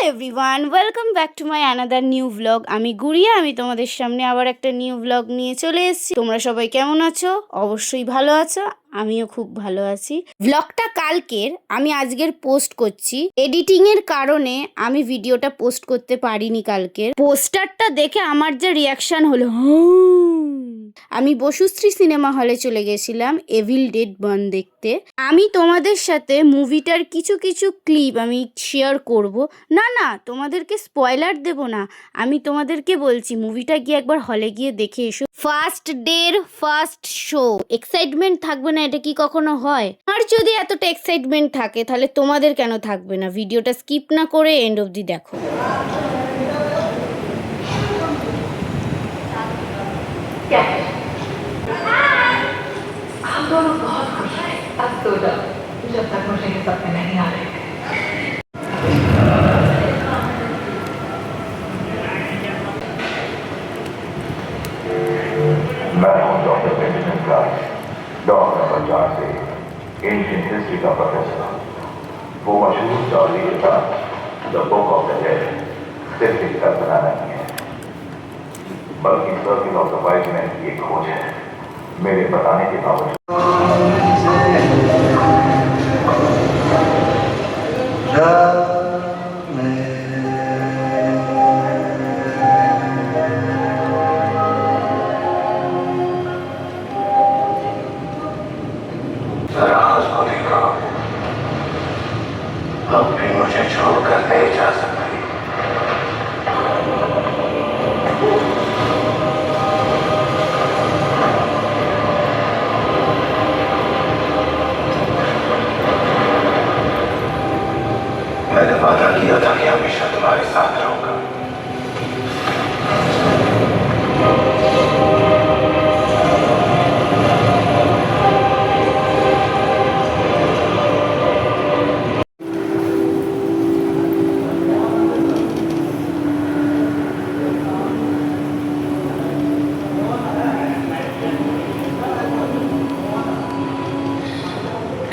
Everyone, welcome back to my another new vlog. আমি গুড়িয়া, আমি তোমাদের সামনে আবার একটা নিউ ভ্লগ নিয়ে চলে এসেছি। তোমরা সবাই কেমন আছো? অবশ্যই ভালো আছো, আমিও খুব ভালো আছি। ভ্লগটা কালকের, আমি আজকের পোস্ট করছি। এডিটিং এর কারণে আমি ভিডিওটা পোস্ট করতে পারিনি কালকের। পোস্টারটা দেখে আমার যে রিয়াকশন হলো, আমি বসুশ্রী সিনেমা হলে চলে গেছিলাম এভিল ডেড 1 দেখতে। আমি তোমাদের সাথে মুভিটার কিছু কিছু ক্লিপ আমি শেয়ার করব। না, তোমাদেরকে স্পয়লার দেব না, আমি তোমাদেরকে বলছি মুভিটা গিয়ে একবার হলে গিয়ে দেখে এসো। ফার্স্ট ডের ফার্স্ট শো, এক্সাইটমেন্ট থাকবে না এটা কি কখনো হয়? আর যদি এতটা এক্সাইটমেন্ট থাকে তাহলে তোমাদের কেন থাকবে না? ভিডিওটা স্কিপ না করে এন্ড অবধি দেখো। हम दोनों बहुत खुश हैं। अब सो जाओ जब तक मुझे ये सपने नहीं आ रहे। मैं हूं doctor Benjamin Clark, doctor number 4 से एंशिएंट हिस्ट्री का प्रोफेसर। वो मशहूर जॉली किताब the book of the dead सिर्फ एक कल्पना नहीं है, बल्कि सर्किल ऑफ द वाइज में ये खोज है मेरे बताने के बावजूद। राज को देखा, अब भी मुझे छोड़कर नहीं जा सकती। मैंने वादा किया था कि हमेशा तुम्हारे साथ रहूंगा।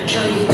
जॉली